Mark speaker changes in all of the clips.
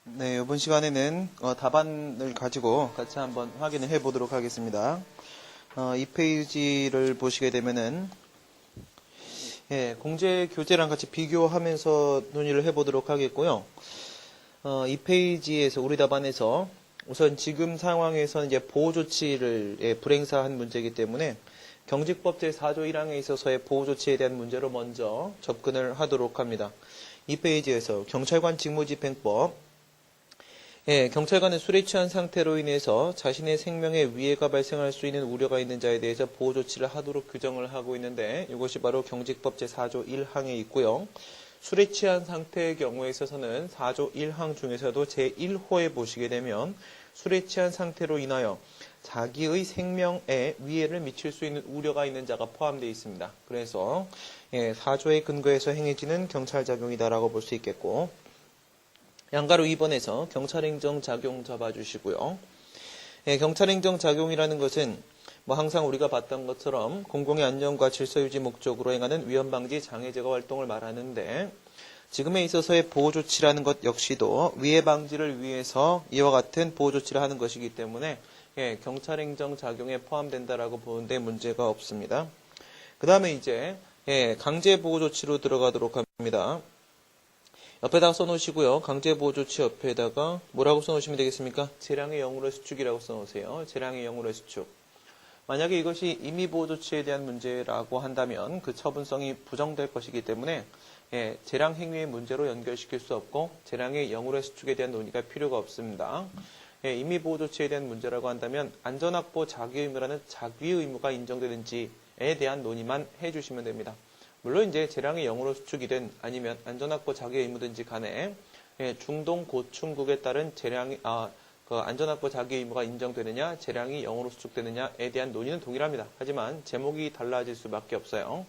Speaker 1: 네, 이번 시간에는 답안을 가지고 같이 한번 확인을 해 보도록 하겠습니다. 이 페이지를 보시게 되면은 공제 교재랑 같이 비교하면서 논의를 해 보도록 하겠고요. 이 페이지에서 우리 답안에서 우선 지금 상황에서 이제 보호 조치를 불행사한 문제이기 때문에 경직법 제4조 1항에 있어서의 보호 조치에 대한 문제로 먼저 접근을 하도록 합니다. 이 페이지에서 경찰관 직무집행법 경찰관은 술에 취한 상태로 인해서 자신의 생명에 위해가 발생할 수 있는 우려가 있는 자에 대해서 보호 조치를 하도록 규정을 하고 있는데 이것이 바로 경직법 제4조 1항에 있고요. 술에 취한 상태의 경우에 있어서는 4조 1항 중에서도 제1호에 보시게 되면 술에 취한 상태로 인하여 자기의 생명에 위해를 미칠 수 있는 우려가 있는 자가 포함되어 있습니다. 그래서 4조의 근거에서 행해지는 경찰작용이다라고 볼 수 있겠고 양가로 2번에서 경찰행정 작용 잡아주시고요. 경찰행정 작용이라는 것은 항상 우리가 봤던 것처럼 공공의 안전과 질서 유지 목적으로 행하는 위험 방지 장애 제거 활동을 말하는데 지금에 있어서의 보호 조치라는 것 역시도 위해 방지를 위해서 이와 같은 보호 조치를 하는 것이기 때문에 경찰행정 작용에 포함된다라고 보는데 문제가 없습니다. 그 다음에 이제 강제 보호 조치로 들어가도록 합니다. 옆에다가 써놓으시고요. 강제보호조치 옆에다가 뭐라고 써놓으시면 되겠습니까? 재량의 영으로의 수축이라고 써놓으세요. 재량의 영으로의 수축. 만약에 이것이 임의보호조치에 대한 문제라고 한다면 그 처분성이 부정될 것이기 때문에 재량 행위의 문제로 연결시킬 수 없고 재량의 영으로의 수축에 대한 논의가 필요가 없습니다. 임의보호조치에 대한 문제라고 한다면 안전확보 자기의 의무라는 자기의 의무가 인정되는지에 대한 논의만 해주시면 됩니다. 물론 이제 재량의 영으로 수축이든 아니면 안전확보 자기의 의무든지 간에 중동 고충국에 따른 안전확보 자기의 의무가 인정되느냐, 재량이 영으로 수축되느냐에 대한 논의는 동일합니다. 하지만 제목이 달라질 수밖에 없어요.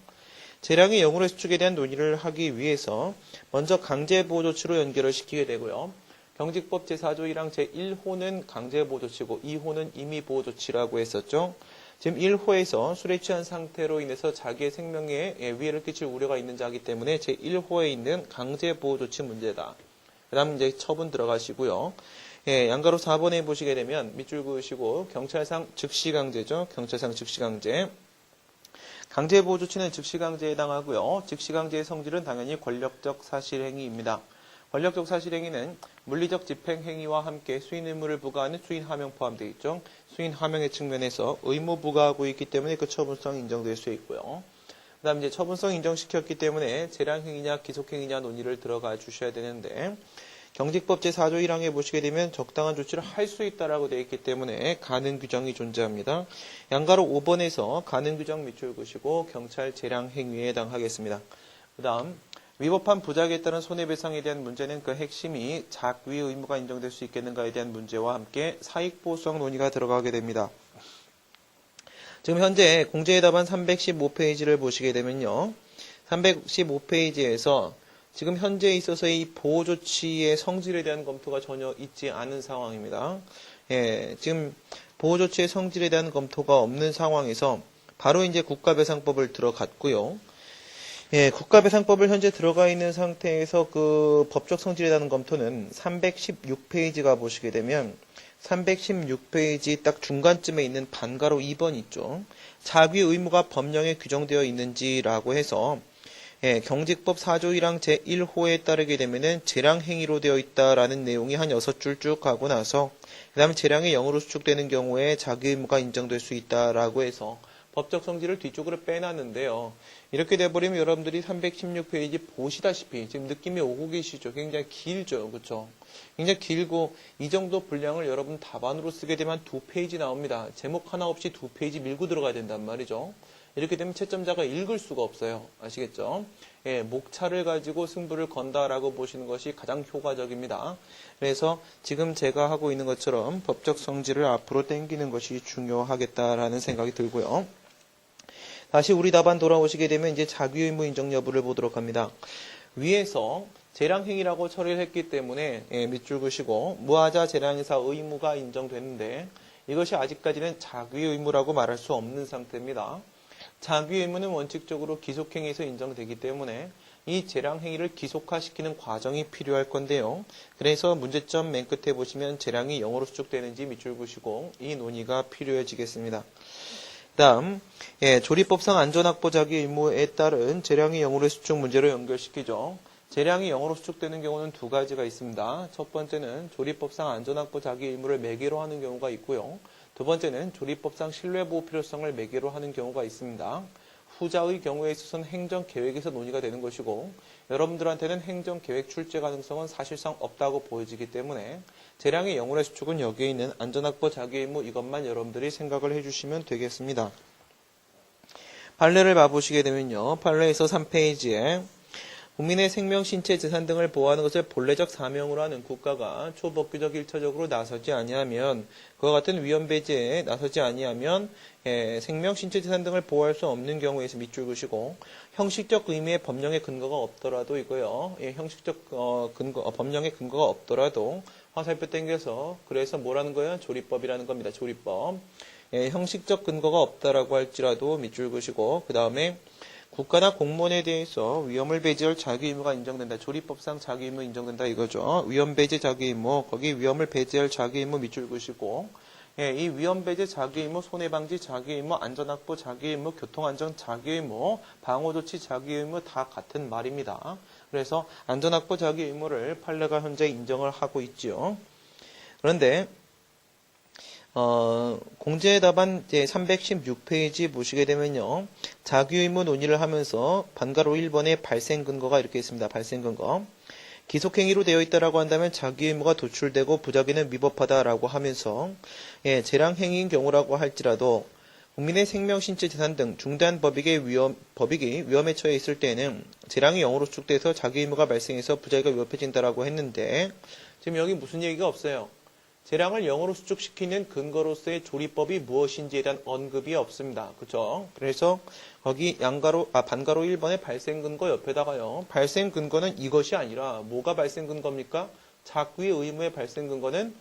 Speaker 1: 재량의 영으로 수축에 대한 논의를 하기 위해서 먼저 강제보호조치로 연결을 시키게 되고요. 경직법 제4조 1항 제1호는 강제보호조치고 2호는 임의보호조치라고 했었죠. 지금 1호에서 술에 취한 상태로 인해서 자기의 생명에 위해를 끼칠 우려가 있는 자이기 때문에 제1호에 있는 강제보호조치 문제다. 그 다음 이제 처분 들어가시고요. 양가로 4번에 보시게 되면 밑줄 그으시고 경찰상 즉시강제죠. 경찰상 즉시강제. 강제보호조치는 즉시강제에 해당하고요. 즉시강제의 성질은 당연히 권력적 사실행위입니다. 권력적 사실행위는 물리적 집행행위와 함께 수인 의무를 부과하는 수인하명 포함되어 있죠. 수인하명의 측면에서 의무 부과하고 있기 때문에 그 처분성이 인정될 수 있고요. 그 다음 이제 처분성 인정시켰기 때문에 재량행위냐 기속행위냐 논의를 들어가 주셔야 되는데 경직법 제4조 1항에 보시게 되면 적당한 조치를 할 수 있다라고 되어 있기 때문에 가능 규정이 존재합니다. 양가로 5번에서 가능 규정 밑줄 그시고 경찰 재량행위에 해당하겠습니다. 그 다음 위법한 부작에 따른 손해배상에 대한 문제는 그 핵심이 작위의 의무가 인정될 수 있겠는가에 대한 문제와 함께 사익보수성 논의가 들어가게 됩니다. 지금 현재 공제의 답안 315페이지를 보시게 되면요. 315페이지에서 지금 현재 있어서의 이 보호조치의 성질에 대한 검토가 전혀 있지 않은 상황입니다. 지금 보호조치의 성질에 대한 검토가 없는 상황에서 바로 이제 국가배상법을 들어갔고요. 국가배상법을 현재 들어가 있는 상태에서 그 법적 성질에 대한 검토는 316페이지가 보시게 되면 316페이지 딱 중간쯤에 있는 반가로 2번 있죠. 자기 의무가 법령에 규정되어 있는지라고 해서 경직법 4조 1항 제1호에 따르게 되면은 재량행위로 되어 있다라는 내용이 한 6줄 쭉 가고 나서 그 다음에 재량의 0으로 수축되는 경우에 자기 의무가 인정될 수 있다라고 해서 법적 성질을 뒤쪽으로 빼놨는데요. 이렇게 돼버리면 여러분들이 316페이지 보시다시피 지금 느낌이 오고 계시죠? 굉장히 길죠? 그렇죠? 굉장히 길고 이 정도 분량을 여러분 답안으로 쓰게 되면 2페이지 나옵니다. 제목 하나 없이 2페이지 밀고 들어가야 된단 말이죠. 이렇게 되면 채점자가 읽을 수가 없어요. 아시겠죠? 목차를 가지고 승부를 건다라고 보시는 것이 가장 효과적입니다. 그래서 지금 제가 하고 있는 것처럼 법적 성질을 앞으로 당기는 것이 중요하겠다라는 생각이 들고요. 다시 우리 답안 돌아오시게 되면 이제 자기 의무 인정 여부를 보도록 합니다. 위에서 재량행위라고 처리를 했기 때문에 밑줄 그시고 무하자 재량의사 의무가 인정되는데 이것이 아직까지는 자기 의무라고 말할 수 없는 상태입니다. 자기 의무는 원칙적으로 기속행위에서 인정되기 때문에 이 재량 행위를 기속화시키는 과정이 필요할 건데요. 그래서 문제점 맨 끝에 보시면 재량이 0으로 수축되는지 밑줄 그으시고 이 논의가 필요해지겠습니다. 다음 조리법상 안전확보 자기 의무에 따른 재량이 0으로 수축 문제로 연결시키죠. 재량이 0으로 수축되는 경우는 두 가지가 있습니다. 첫 번째는 조리법상 안전확보 자기 의무를 매개로 하는 경우가 있고요. 두 번째는 조리법상 신뢰보호 필요성을 매개로 하는 경우가 있습니다. 후자의 경우에 있어서는 행정계획에서 논의가 되는 것이고 여러분들한테는 행정계획 출제 가능성은 사실상 없다고 보여지기 때문에 재량의 0으로 수축은 여기에 있는 안전확보 자기 의무 이것만 여러분들이 생각을 해주시면 되겠습니다. 판례를 봐보시게 되면요. 판례에서 3페이지에 국민의 생명, 신체, 재산 등을 보호하는 것을 본래적 사명으로 하는 국가가 초법규적 일차적으로 나서지 아니하면 그와 같은 위험 배제에 나서지 아니하면 생명, 신체, 재산 등을 보호할 수 없는 경우에서 밑줄 그으시고 형식적 의미의 법령의 근거가 없더라도 이거요. 형식적 법령의 근거가 없더라도 화살표 당겨서 그래서 뭐라는 거예요? 조리법이라는 겁니다. 조리법. 형식적 근거가 없다라고 할지라도 밑줄 그으시고 그 다음에 국가나 공무원에 대해서 위험을 배제할 자기 의무가 인정된다. 조리법상 자기 의무 인정된다 이거죠. 위험 배제 자기 의무, 거기 위험을 배제할 자기 의무 밑줄 그으시고 이 위험 배제 자기 의무, 손해 방지 자기 의무, 안전 확보 자기 의무, 교통 안전 자기 의무, 방호 조치 자기 의무 다 같은 말입니다. 그래서 안전 확보 자기 의무를 판례가 현재 인정을 하고 있지요. 그런데 공제 답안 316페이지 보시게 되면요. 자기의무 논의를 하면서 반가로 1번에 발생 근거가 이렇게 있습니다. 발생 근거. 기속행위로 되어 있다라고 한다면 자기의무가 도출되고 부작위는 위법하다라고 하면서 재량행위인 경우라고 할지라도 국민의 생명, 신체, 재산 등 중대한 법익이 위험에 처해 있을 때에는 재량이 0으로 수축돼서 자기의무가 발생해서 부작위가 위법해진다라고 했는데 지금 여기 무슨 얘기가 없어요. 재량을 0으로 수축시키는 근거로서의 조리법이 무엇인지에 대한 언급이 없습니다. 그렇죠? 그래서 거기 반가로 1번의 발생 근거 옆에다가요. 발생 근거는 이것이 아니라 뭐가 발생 근거입니까? 작위의 의무의 발생 근거는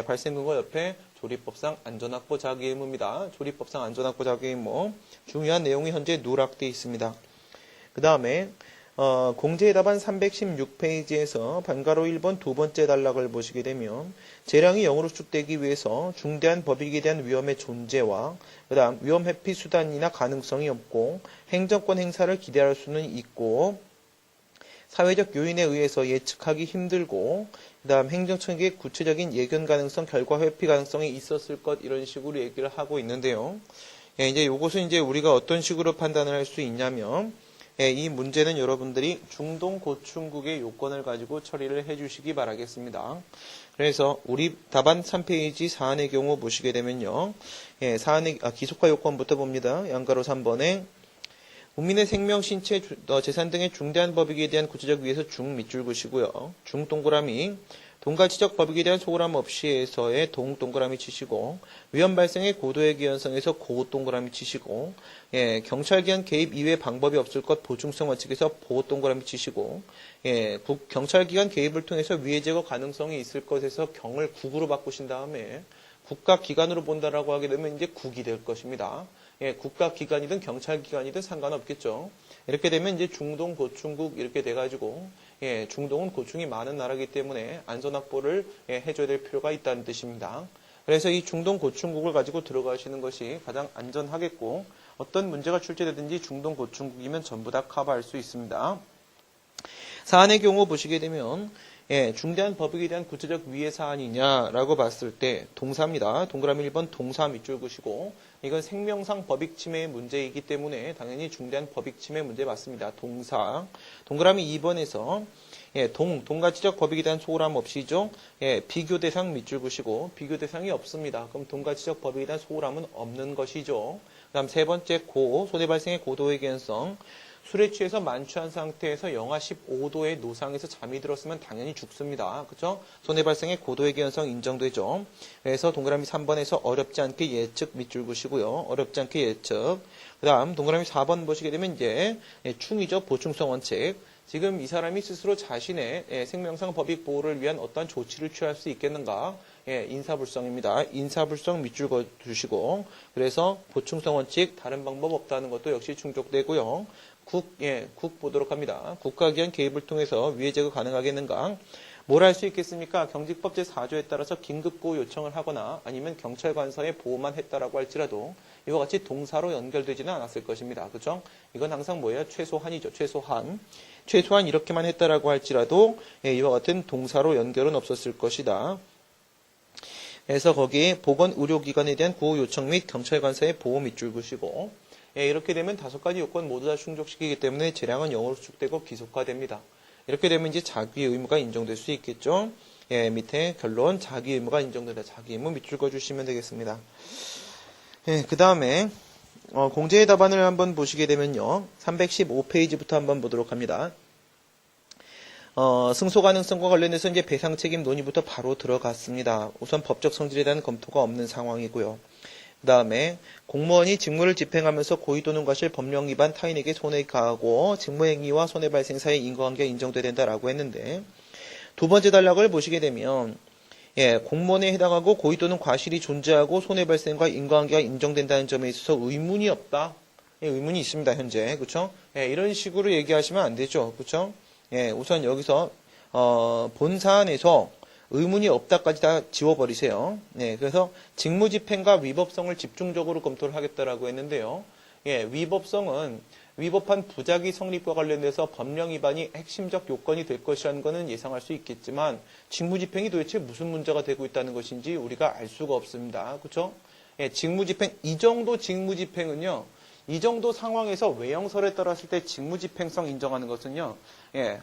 Speaker 1: 발생 근거 옆에 조리법상 안전확보 자기 의무입니다. 조리법상 안전확보 자기 의무. 중요한 내용이 현재 누락되어 있습니다. 그 다음에 공제의 답안 316페이지에서 반가로 1번 두 번째 단락을 보시게 되면 재량이 0으로 수축되기 위해서 중대한 법익에 대한 위험의 존재와 그 다음 위험 회피 수단이나 가능성이 없고 행정권 행사를 기대할 수는 있고 사회적 요인에 의해서 예측하기 힘들고 그 다음 행정청의 구체적인 예견 가능성, 결과 회피 가능성이 있었을 것 이런 식으로 얘기를 하고 있는데요. 이제 이것은 이제 우리가 어떤 식으로 판단을 할 수 있냐면 이 문제는 여러분들이 중동 고충국의 요건을 가지고 처리를 해주시기 바라겠습니다. 그래서 우리 답안 3페이지 사안의 경우 보시게 되면요. 사안의 기속화 요건부터 봅니다. 양가로 3번에 국민의 생명, 신체, 재산 등의 중대한 법익에 대한 구체적 위에서 중 밑줄 그시고요. 중 동그라미 동가치적 법익에 대한 소홀함 없이에서의 동그라미 치시고 위험 발생의 고도의 기현성에서 고 동그라미 치시고 경찰 기관 개입 이외의 방법이 없을 것 보충성 원칙에서 보 동그라미 치시고 경찰 기관 개입을 통해서 위해 제거 가능성이 있을 것에서 경을 국으로 바꾸신 다음에 국가 기관으로 본다라고 하게 되면 이제 국이 될 것입니다. 국가 기관이든 경찰 기관이든 상관없겠죠. 이렇게 되면 이제 중동 고충국 이렇게 돼가지고 중동은 고충이 많은 나라이기 때문에 안전 확보를 해줘야 될 필요가 있다는 뜻입니다. 그래서 이 중동 고충국을 가지고 들어가시는 것이 가장 안전하겠고 어떤 문제가 출제되든지 중동 고충국이면 전부 다 커버할 수 있습니다. 사안의 경우 보시게 되면 중대한 법익에 대한 구체적 위해 사안이냐라고 봤을 때 동사입니다. 동그라미 1번 동사 밑줄 그시고 이건 생명상 법익 침해의 문제이기 때문에 당연히 중대한 법익 침해 문제 맞습니다. 동사. 동그라미 2번에서 동가치적 법익에 대한 소홀함 없이죠. 비교 대상 밑줄 그시고 비교 대상이 없습니다. 그럼 동가치적 법익에 대한 소홀함은 없는 것이죠. 그 다음 세 번째 손해 발생의 고도의 개연성. 술에 취해서 만취한 상태에서 영하 15도의 노상에서 잠이 들었으면 당연히 죽습니다. 그렇죠? 손해 발생의 고도의 개연성 인정되죠. 그래서 동그라미 3번에서 어렵지 않게 예측 밑줄 그시고요. 어렵지 않게 예측. 그 다음 동그라미 4번 보시게 되면 이제 충이죠. 보충성 원칙. 지금 이 사람이 스스로 자신의 생명상 법익 보호를 위한 어떠한 조치를 취할 수 있겠는가? 인사불성입니다. 인사불성 밑줄 그어주시고 그래서 보충성 원칙 다른 방법 없다는 것도 역시 충족되고요. 국 보도록 합니다. 국가 기관 개입을 통해서 위해 제거 가능하겠는가? 뭘 할 수 있겠습니까? 경직법 제4조에 따라서 긴급구호 요청을 하거나 아니면 경찰관서에 보호만 했다라고 할지라도 이와 같이 동사로 연결되지는 않았을 것입니다. 그죠? 이건 항상 뭐예요? 최소한이죠. 최소한. 최소한 이렇게만 했다라고 할지라도 이와 같은 동사로 연결은 없었을 것이다. 그래서 거기에 보건의료기관에 대한 구호 요청 및 경찰관서의 보호 밑줄 그시고 이렇게 되면 5가지 요건 모두 다 충족시키기 때문에 재량은 0으로 수축되고 기속화됩니다. 이렇게 되면 이제 자기 의무가 인정될 수 있겠죠. 밑에 결론 자기 의무가 인정된다. 자기 의무 밑줄 그어주시면 되겠습니다. 그 다음에 공제의 답안을 한번 보시게 되면요. 315페이지부터 한번 보도록 합니다. 승소 가능성과 관련해서 이제 배상 책임 논의부터 바로 들어갔습니다. 우선 법적 성질에 대한 검토가 없는 상황이고요. 그 다음에 공무원이 직무를 집행하면서 고의 또는 과실 법령 위반 타인에게 손해를 가하고 직무행위와 손해 발생 사이의 인과관계가 인정돼야 된다라고 했는데 두 번째 단락을 보시게 되면 공무원에 해당하고 고의 또는 과실이 존재하고 손해 발생과 인과관계가 인정된다는 점에 있어서 의문이 없다. 의문이 있습니다. 현재. 그렇죠? 이런 식으로 얘기하시면 안 되죠. 그렇죠? 우선 여기서 본 사안에서 의문이 없다까지 다 지워버리세요. 그래서 직무집행과 위법성을 집중적으로 검토를 하겠다라고 했는데요. 위법성은 위법한 부작위 성립과 관련돼서 법령 위반이 핵심적 요건이 될 것이라는 것은 예상할 수 있겠지만 직무집행이 도대체 무슨 문제가 되고 있다는 것인지 우리가 알 수가 없습니다. 그렇죠? 직무집행, 이 정도 직무집행은요. 이 정도 상황에서 외형설에 따랐을 때 직무집행성 인정하는 것은요.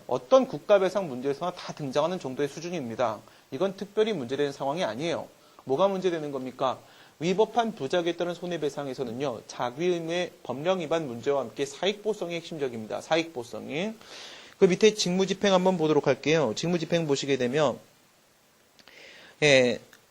Speaker 1: 어떤 국가배상 문제에서나 다 등장하는 정도의 수준입니다. 이건 특별히 문제되는 상황이 아니에요. 뭐가 문제되는 겁니까? 위법한 부작위에 따른 손해배상에서는요. 자기의무의 법령 위반 문제와 함께 사익보성이 핵심적입니다. 사익보성이. 그 밑에 직무집행 한번 보도록 할게요. 직무집행 보시게 되면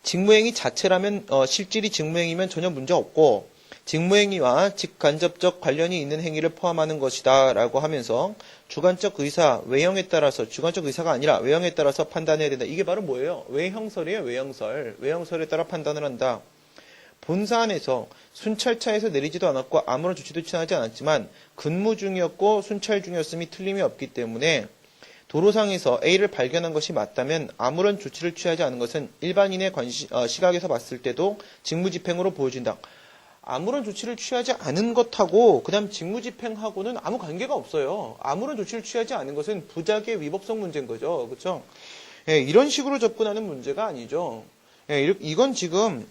Speaker 1: 직무행위 자체라면 실질이 직무행위면 전혀 문제 없고 직무행위와 직간접적 관련이 있는 행위를 포함하는 것이다 라고 하면서 주관적 의사, 외형에 따라서 주관적 의사가 아니라 외형에 따라서 판단해야 된다. 이게 바로 뭐예요? 외형설이에요. 외형설. 외형설에 따라 판단을 한다. 본 사안에서 순찰차에서 내리지도 않았고 아무런 조치도 취하지 않았지만 근무 중이었고 순찰 중이었음이 틀림이 없기 때문에 도로상에서 A를 발견한 것이 맞다면 아무런 조치를 취하지 않은 것은 일반인의 시각에서 봤을 때도 직무집행으로 보여진다. 아무런 조치를 취하지 않은 것하고 그다음 직무집행하고는 아무 관계가 없어요. 아무런 조치를 취하지 않은 것은 부작위의 위법성 문제인 거죠. 그렇죠? 이런 식으로 접근하는 문제가 아니죠. 이건 지금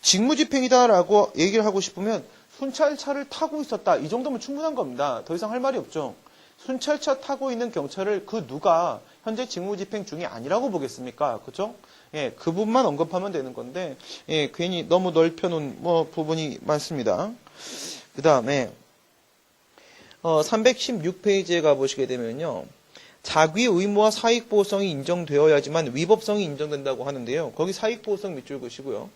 Speaker 1: 직무집행이다라고 얘기를 하고 싶으면 순찰차를 타고 있었다. 이 정도면 충분한 겁니다. 더 이상 할 말이 없죠. 순찰차 타고 있는 경찰을 그 누가 현재 직무집행 중이 아니라고 보겠습니까? 그렇죠? 그 부분만 언급하면 되는 건데 괜히 너무 넓혀놓은 부분이 많습니다. 그 다음에 316페이지에 가보시게 되면요. 자기 의무와 사익보호성이 인정되어야지만 위법성이 인정된다고 하는데요. 거기 사익보호성 밑줄 그시고요.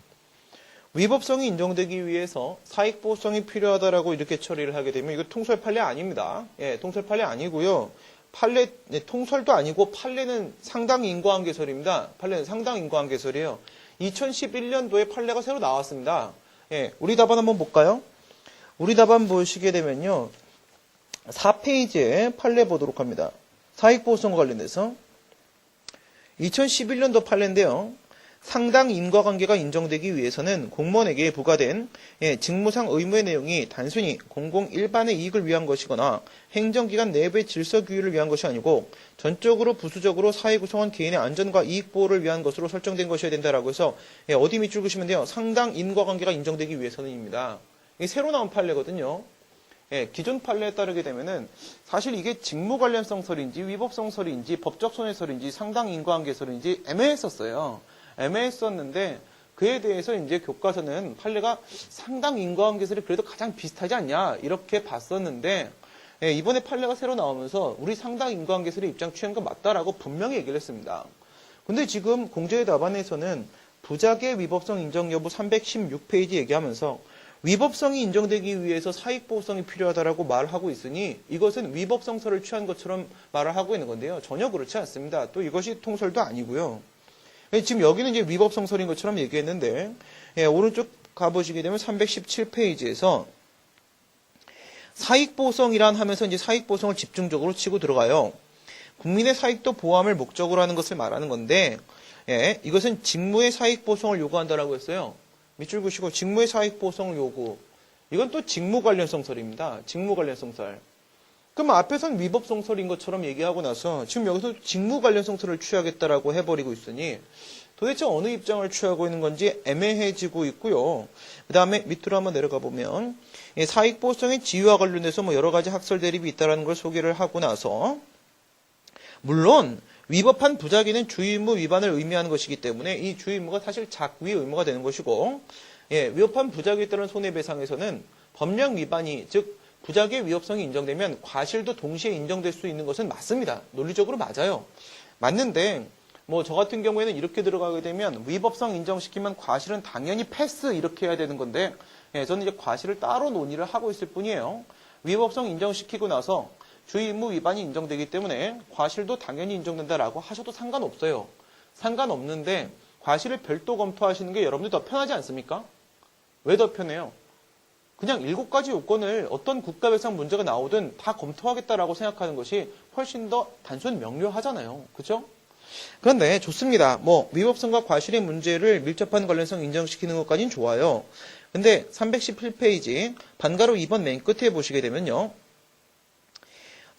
Speaker 1: 위법성이 인정되기 위해서 사익보호성이 필요하다라고 이렇게 처리를 하게 되면 이거 통설 판례 아닙니다. 통설 판례 아니고요. 판례, 통설도 아니고 판례는 상당 인과관계설입니다. 판례는 상당 인과관계설이에요. 2011년도에 판례가 새로 나왔습니다. 우리 답안 한번 볼까요? 우리 답안 보시게 되면요. 4페이지에 판례 보도록 합니다. 사익보호성과 관련해서 2011년도 판례인데요. 상당 인과관계가 인정되기 위해서는 공무원에게 부과된 직무상 의무의 내용이 단순히 공공 일반의 이익을 위한 것이거나 행정기관 내부의 질서 규율을 위한 것이 아니고 전적으로 부수적으로 사회 구성원 개인의 안전과 이익 보호를 위한 것으로 설정된 것이어야 된다라고 해서 어디 밑줄 그시면 돼요. 상당 인과관계가 인정되기 위해서는입니다. 이게 새로 나온 판례거든요. 기존 판례에 따르게 되면은 사실 이게 직무 관련성설인지 위법성설인지 법적 손해설인지 상당 인과관계설인지 애매했었어요. 애매했었는데 그에 대해서 이제 교과서는 판례가 상당 인과관계설이 그래도 가장 비슷하지 않냐 이렇게 봤었는데 이번에 판례가 새로 나오면서 우리 상당 인과관계설의 입장 취한 거 맞다라고 분명히 얘기를 했습니다. 근데 지금 공제의 답안에서는 부작의 위법성 인정 여부 316페이지 얘기하면서 위법성이 인정되기 위해서 사익보호성이 필요하다라고 말하고 있으니 이것은 위법성설을 취한 것처럼 말을 하고 있는 건데요. 전혀 그렇지 않습니다. 또 이것이 통설도 아니고요. 지금 여기는 이제 위법성설인 것처럼 얘기했는데 오른쪽 가보시게 되면 317페이지에서 사익보성이란 하면서 이제 사익보성을 집중적으로 치고 들어가요. 국민의 사익도 보호함을 목적으로 하는 것을 말하는 건데, 예, 이것은 직무의 사익보성을 요구한다라고 했어요. 밑줄 그시고 직무의 사익보성을 요구. 이건 또 직무 관련성설입니다. 직무 관련성설. 그럼 앞에선 위법성설인 것처럼 얘기하고 나서 지금 여기서 직무 관련성설을 취하겠다라고 해버리고 있으니 도대체 어느 입장을 취하고 있는 건지 애매해지고 있고요. 그 다음에 밑으로 한번 내려가 보면 사익보성의 지위와 관련해서 뭐 여러 가지 학설 대립이 있다는 걸 소개를 하고 나서 물론 위법한 부작위는 주의의무 위반을 의미하는 것이기 때문에 이 주의의무가 사실 작위 의무가 되는 것이고 위법한 부작위에 따른 손해배상에서는 법령 위반이 즉 부작위의 위법성이 인정되면 과실도 동시에 인정될 수 있는 것은 맞습니다. 논리적으로 맞아요. 맞는데 뭐 저 같은 경우에는 이렇게 들어가게 되면 위법성 인정시키면 과실은 당연히 패스 이렇게 해야 되는 건데 저는 이제 과실을 따로 논의를 하고 있을 뿐이에요. 위법성 인정시키고 나서 주의의무 위반이 인정되기 때문에 과실도 당연히 인정된다라고 하셔도 상관없어요. 상관없는데 과실을 별도 검토하시는 게 여러분들 더 편하지 않습니까? 왜 더 편해요? 그냥 7가지 요건을 어떤 국가배상 문제가 나오든 다 검토하겠다라고 생각하는 것이 훨씬 더 단순 명료하잖아요. 그죠? 그런데 좋습니다. 뭐 위법성과 과실의 문제를 밀접한 관련성 인정시키는 것까지는 좋아요. 근데 317페이지 반가로 2번 맨 끝에 보시게 되면요.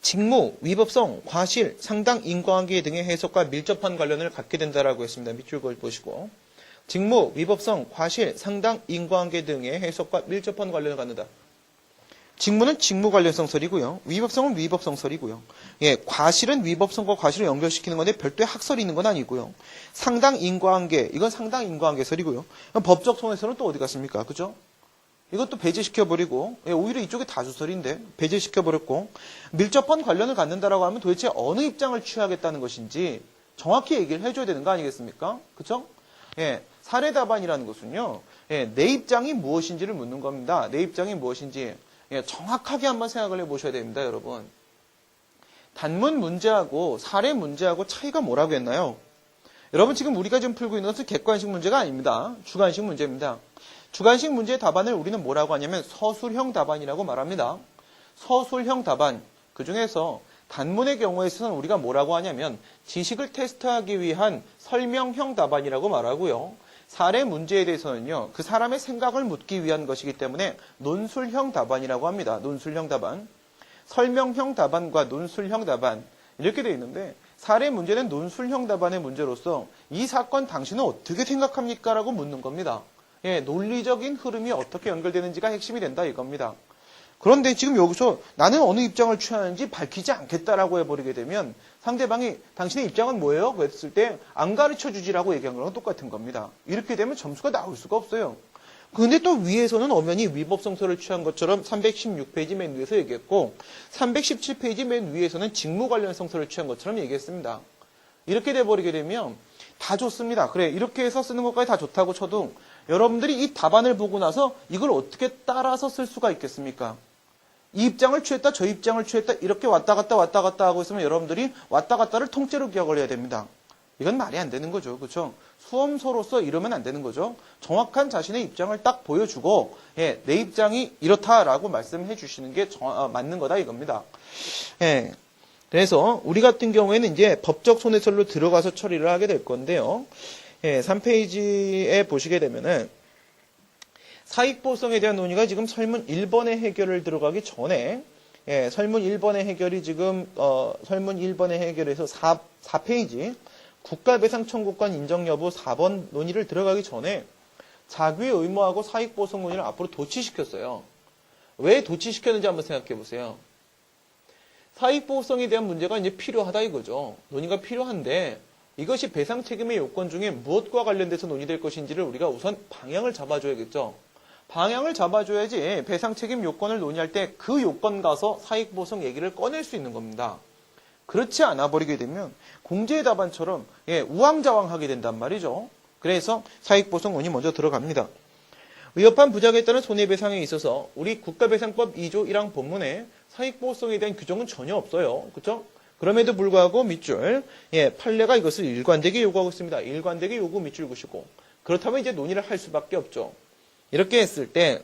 Speaker 1: 직무, 위법성, 과실, 상당 인과관계 등의 해석과 밀접한 관련을 갖게 된다라고 했습니다. 밑줄 보시고. 직무, 위법성, 과실, 상당, 인과관계 등의 해석과 밀접한 관련을 갖는다. 직무는 직무 관련성설이고요. 위법성은 위법성설이고요. 예, 과실은 위법성과 과실을 연결시키는 건데 별도의 학설이 있는 건 아니고요. 상당 인과관계, 이건 상당 인과관계설이고요. 법적 손해설은 또 어디 갔습니까? 그죠? 이것도 배제시켜버리고, 예, 오히려 이쪽이 다수설인데 배제시켜버렸고, 밀접한 관련을 갖는다라고 하면 도대체 어느 입장을 취하겠다는 것인지 정확히 얘기를 해줘야 되는 거 아니겠습니까? 그죠? 예, 사례 답안이라는 것은요, 예, 내 입장이 무엇인지를 묻는 겁니다. 내 입장이 무엇인지 예, 정확하게 한번 생각을 해보셔야 됩니다, 여러분. 단문 문제하고 사례 문제하고 차이가 뭐라고 했나요? 여러분 지금 우리가 지금 풀고 있는 것은 객관식 문제가 아닙니다. 주관식 문제입니다. 주관식 문제의 답안을 우리는 뭐라고 하냐면 서술형 답안이라고 말합니다. 서술형 답안, 그 중에서 단문의 경우에 있어서는 우리가 뭐라고 하냐면 지식을 테스트하기 위한 설명형 답안이라고 말하고요. 사례 문제에 대해서는요, 그 사람의 생각을 묻기 위한 것이기 때문에 논술형 답안이라고 합니다. 논술형 답안. 설명형 답안과 논술형 답안 이렇게 되어 있는데 사례 문제는 논술형 답안의 문제로서 이 사건 당신은 어떻게 생각합니까? 라고 묻는 겁니다. 예, 논리적인 흐름이 어떻게 연결되는지가 핵심이 된다 이겁니다. 그런데 지금 여기서 나는 어느 입장을 취하는지 밝히지 않겠다라고 해버리게 되면 상대방이 당신의 입장은 뭐예요? 그랬을 때 안 가르쳐 주지라고 얘기한 거랑 똑같은 겁니다. 이렇게 되면 점수가 나올 수가 없어요. 근데 또 위에서는 엄연히 위법성설을 취한 것처럼 316페이지 맨 위에서 얘기했고 317페이지 맨 위에서는 직무 관련 성설을 취한 것처럼 얘기했습니다. 이렇게 돼버리게 되면 다 좋습니다. 그래, 이렇게 해서 쓰는 것까지 다 좋다고 쳐도 여러분들이 이 답안을 보고 나서 이걸 어떻게 따라서 쓸 수가 있겠습니까? 이 입장을 취했다, 저 입장을 취했다, 이렇게 왔다 갔다 하고 있으면 여러분들이 왔다 갔다를 통째로 기억을 해야 됩니다. 이건 말이 안 되는 거죠. 그렇죠? 수험서로서 이러면 안 되는 거죠. 정확한 자신의 입장을 딱 보여주고 예, 내 입장이 이렇다라고 말씀해 주시는 게 맞는 거다 이겁니다. 예, 그래서 우리 같은 경우에는 이제 법적 손해설로 들어가서 처리를 하게 될 건데요. 예, 3페이지에 보시게 되면은 사익보성에 대한 논의가 지금 설문 1번의 해결을 들어가기 전에 예, 설문 1번의 해결이 지금 설문 1번의 해결에서 4페이지 국가배상 청구권 인정 여부 4번 논의를 들어가기 전에 자기 의무하고 사익보성 논의를 앞으로 도치시켰어요. 왜 도치시켰는지 한번 생각해 보세요. 사익보성에 대한 문제가 이제 필요하다 이거죠. 논의가 필요한데 이것이 배상 책임의 요건 중에 무엇과 관련돼서 논의될 것인지를 우리가 우선 방향을 잡아줘야겠죠. 방향을 잡아줘야지 배상 책임 요건을 논의할 때 그 요건 가서 사익보성 얘기를 꺼낼 수 있는 겁니다. 그렇지 않아 버리게 되면 공제의 답안처럼 예, 우왕좌왕하게 된단 말이죠. 그래서 사익보성 논의 먼저 들어갑니다. 위협한 부작에 따른 손해배상에 있어서 우리 국가배상법 2조 1항 본문에 사익보성에 대한 규정은 전혀 없어요. 그렇죠? 그럼에도 불구하고 밑줄 예, 판례가 이것을 일관되게 요구하고 있습니다. 일관되게 요구 밑줄 그시고 그렇다면 이제 논의를 할 수밖에 없죠. 이렇게 했을 때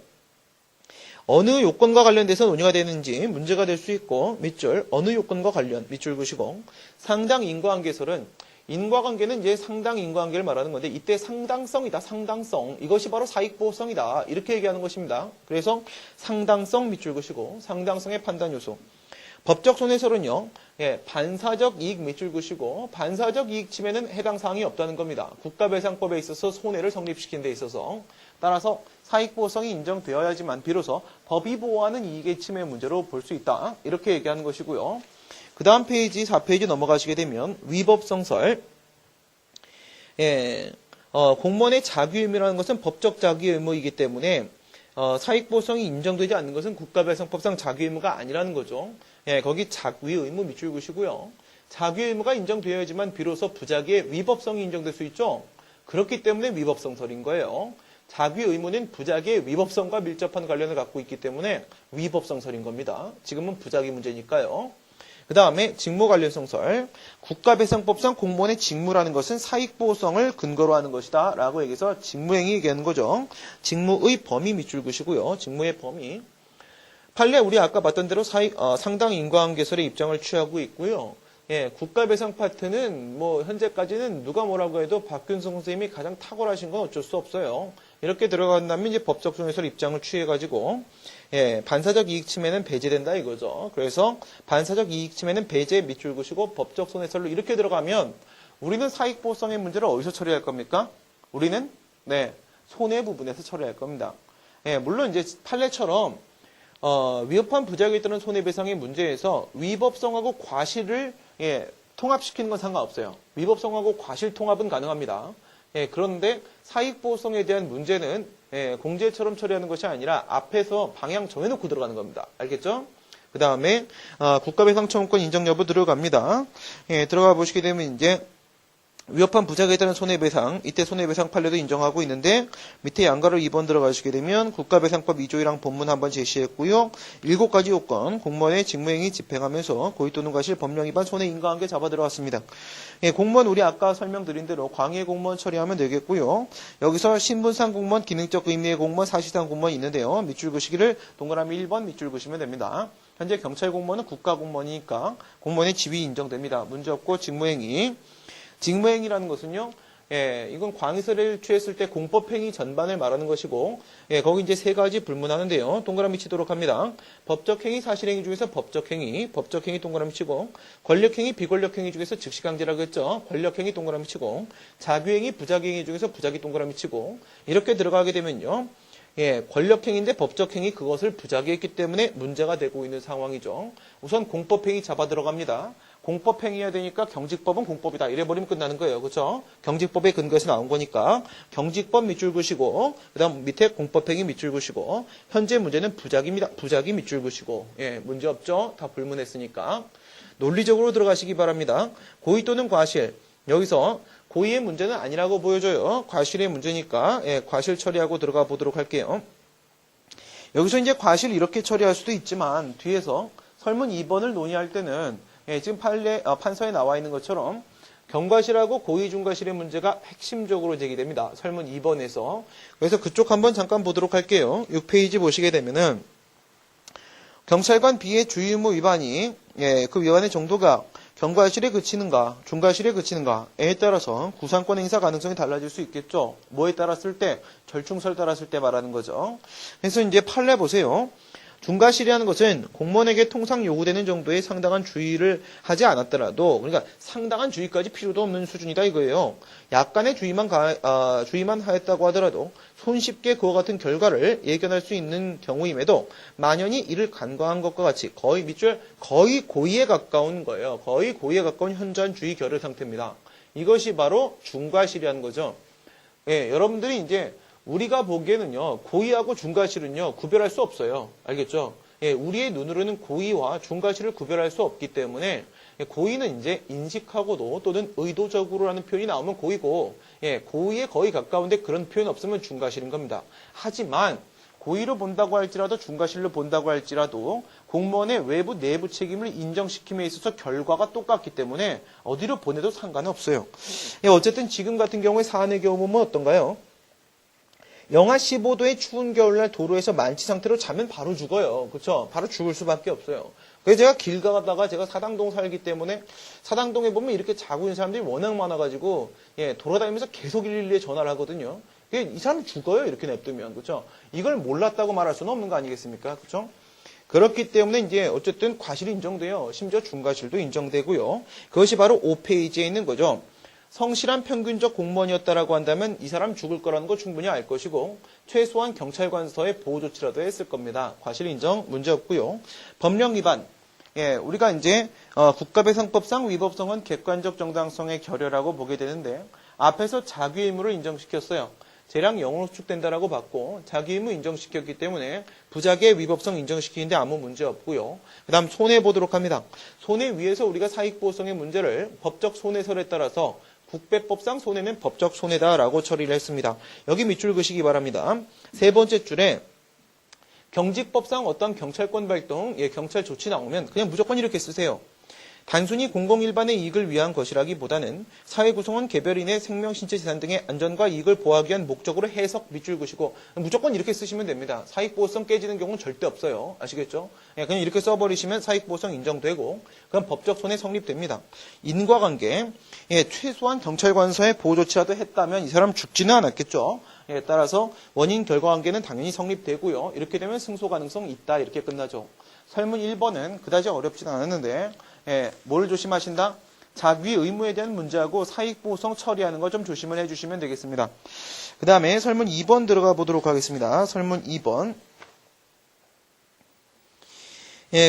Speaker 1: 어느 요건과 관련돼서 논의가 되는지 문제가 될 수 있고, 밑줄 어느 요건과 관련 밑줄 그시고, 상당 인과관계설은 인과관계는 이제 상당 인과관계를 말하는 건데 이때 상당성이다. 상당성. 이것이 바로 사익보호성이다. 이렇게 얘기하는 것입니다. 그래서 상당성 밑줄 그시고 상당성의 판단 요소. 법적 손해설은요. 반사적 이익 밑줄 그시고 반사적 이익 침해는 해당 사항이 없다는 겁니다. 국가배상법에 있어서 손해를 성립시키는 데 있어서 따라서 사익보호성이 인정되어야지만 비로소 법이 보호하는 이익의 침해 문제로 볼 수 있다. 이렇게 얘기하는 것이고요. 그 다음 페이지 4페이지 넘어가시게 되면 위법성설. 공무원의 자기 의무라는 것은 법적 자기 의무이기 때문에 사익보호성이 인정되지 않는 것은 국가배상법상 자기 의무가 아니라는 거죠. 거기 자기 의무 밑줄 그시고요. 자기 의무가 인정되어야지만 비로소 부작위의 위법성이 인정될 수 있죠. 그렇기 때문에 위법성설인 거예요. 자기 의무는 부작위의 위법성과 밀접한 관련을 갖고 있기 때문에 위법성설인 겁니다. 지금은 부작위 문제니까요. 그 다음에 직무관련성설. 국가배상법상 공무원의 직무라는 것은 사익보호성을 근거로 하는 것이다 라고 얘기해서 직무행위 얘기하는 거죠. 직무의 범위 밑줄 그시고요. 직무의 범위. 판례 우리 아까 봤던 대로 상당 인과관계설의 입장을 취하고 있고요. 국가배상 파트는 현재까지는 누가 뭐라고 해도 박균성 선생님이 가장 탁월하신 건 어쩔 수 없어요. 이렇게 들어간다면 이제 법적 손해설 입장을 취해가지고 반사적 이익 침해는 배제된다 이거죠. 그래서 반사적 이익 침해는 배제 밑줄 그시고 법적 손해설로 이렇게 들어가면 우리는 사익보호성의 문제를 어디서 처리할 겁니까? 우리는 손해 부분에서 처리할 겁니다. 물론 이제 판례처럼 위법한 부작위에 따른 손해배상의 문제에서 위법성하고 과실을 통합시키는 건 상관없어요. 위법성하고 과실 통합은 가능합니다. 그런데 사익보호성에 대한 문제는 공제처럼 처리하는 것이 아니라 앞에서 방향 정해놓고 들어가는 겁니다. 알겠죠? 그 다음에 국가배상청구권 인정 여부 들어갑니다. 들어가 보시게 되면 이제 위협한 부작위에 따른 손해배상, 이때 손해배상 판례도 인정하고 있는데 밑에 양가로 2번 들어가시게 되면 국가배상법 2조 1항 본문 한번 제시했고요. 7가지 요건, 공무원의 직무행위 집행하면서 고의 또는 과실 법령 위반 손해 인과관계 잡아 들어갔습니다. 공무원 우리 아까 설명드린 대로 광해 공무원 처리하면 되겠고요. 여기서 신분상 공무원, 기능적 의미의 공무원, 사실상 공무원이 있는데요. 밑줄 그시기를 동그라미 1번 밑줄 그시면 됩니다. 현재 경찰 공무원은 국가공무원이니까 공무원의 지위 인정됩니다. 문제 없고 직무행위. 직무행위라는 것은요, 이건 광의설을 취했을 때 공법행위 전반을 말하는 것이고, 거기 이제 3가지 불문하는데요. 동그라미 치도록 합니다. 법적행위, 사실행위 중에서 법적행위 동그라미 치고, 권력행위, 비권력행위 중에서 즉시강제라고 했죠. 권력행위 동그라미 치고, 자기행위, 부작위행위 중에서 부작위 동그라미 치고, 이렇게 들어가게 되면요. 권력행위인데 법적행위 그것을 부작위했기 때문에 문제가 되고 있는 상황이죠. 우선 공법행위 잡아 들어갑니다. 공법행위해야 되니까 경직법은 공법이다. 이래버리면 끝나는 거예요. 그렇죠? 경직법의 근거에서 나온 거니까 경직법 밑줄 그시고 그 다음 밑에 공법행위 밑줄 그시고 현재 문제는 부작위입니다. 부작위 밑줄 그시고 문제 없죠? 다 불문했으니까. 논리적으로 들어가시기 바랍니다. 고의 또는 과실. 여기서 고의의 문제는 아니라고 보여줘요. 과실의 문제니까 과실 처리하고 들어가 보도록 할게요. 여기서 이제 과실 이렇게 처리할 수도 있지만 뒤에서 설문 2번을 논의할 때는 지금 판서에 나와 있는 것처럼 경과실하고 고의 중과실의 문제가 핵심적으로 제기됩니다. 설문 2번에서. 그래서 그쪽 한번 잠깐 보도록 할게요. 6페이지 보시게 되면은 경찰관 B의 주의 의무 위반이 그 위반의 정도가 경과실에 그치는가, 중과실에 그치는가에 따라서 구상권 행사 가능성이 달라질 수 있겠죠. 뭐에 따랐을 때? 절충설 따랐을 때 말하는 거죠. 그래서 이제 판례 보세요. 중과실이라는 것은 공무원에게 통상 요구되는 정도의 상당한 주의를 하지 않았더라도, 그러니까 상당한 주의까지 필요도 없는 수준이다 이거예요. 약간의 주의만 하였다고 하더라도 손쉽게 그와 같은 결과를 예견할 수 있는 경우임에도 만연히 이를 간과한 것과 같이 거의 고의에 가까운 거예요. 거의 고의에 가까운 현저한 주의 결여 상태입니다. 이것이 바로 중과실이라는 거죠. 여러분들이 이제 우리가 보기에는요, 고의하고 중과실은요, 구별할 수 없어요. 알겠죠? 우리의 눈으로는 고의와 중과실을 구별할 수 없기 때문에, 고의는 이제 인식하고도 또는 의도적으로라는 표현이 나오면 고의고, 고의에 거의 가까운데 그런 표현 없으면 중과실인 겁니다. 하지만, 고의로 본다고 할지라도 중과실로 본다고 할지라도 공무원의 외부 내부 책임을 인정시킴에 있어서 결과가 똑같기 때문에 어디로 보내도 상관은 없어요. 어쨌든 지금 같은 경우에 사안의 경우는 어떤가요? 영하 15도의 추운 겨울날 도로에서 만취 상태로 자면 바로 죽어요. 그렇죠? 바로 죽을 수밖에 없어요. 그래서 제가 길 가다가 제가 사당동 살기 때문에 사당동에 보면 이렇게 자고 있는 사람들이 워낙 많아가지고 돌아다니면서 계속 112에 전화를 하거든요. 이 사람이 죽어요. 이렇게 냅두면. 그렇죠? 이걸 몰랐다고 말할 수는 없는 거 아니겠습니까? 그렇죠? 그렇기 때문에 이제 어쨌든 과실이 인정돼요. 심지어 중과실도 인정되고요. 그것이 바로 5페이지에 있는 거죠. 성실한 평균적 공무원이었다라고 한다면 이 사람 죽을 거라는 거 충분히 알 것이고 최소한 경찰관서의 보호 조치라도 했을 겁니다. 과실 인정 문제 없고요. 법령 위반. 우리가 이제 국가배상법상 위법성은 객관적 정당성의 결여라고 보게 되는데 앞에서 자기 의무를 인정시켰어요. 재량 0으로 축된다라고 봤고 자기 의무 인정시켰기 때문에 부작의 위법성 인정시키는데 아무 문제 없고요. 그 다음 손해 보도록 합니다. 손해위에서 우리가 사익보호성의 문제를 법적 손해설에 따라서 국배법상 손해는 법적 손해다라고 처리를 했습니다. 여기 밑줄 그시기 바랍니다. 세 번째 줄에 경직법상 어떤 경찰권 발동, 경찰 조치 나오면 그냥 무조건 이렇게 쓰세요. 단순히 공공일반의 이익을 위한 것이라기보다는 사회 구성원 개별인의 생명, 신체, 재산 등의 안전과 이익을 보호하기 위한 목적으로 해석 밑줄 그시고 무조건 이렇게 쓰시면 됩니다. 사익보호성 깨지는 경우는 절대 없어요. 아시겠죠? 그냥 이렇게 써버리시면 사익보호성 인정되고 그럼 법적 손해 성립됩니다. 인과관계, 최소한 경찰관서의 보호조치라도 했다면 이 사람 죽지는 않았겠죠? 따라서 원인 결과관계는 당연히 성립되고요. 이렇게 되면 승소 가능성 있다 이렇게 끝나죠. 설문 1번은 그다지 어렵진 않았는데 뭘 조심하신다? 자기 의무에 대한 문제하고 사익보호성 처리하는 거 좀 조심을 해주시면 되겠습니다. 그 다음에 설문 2번 들어가 보도록 하겠습니다. 설문 2번.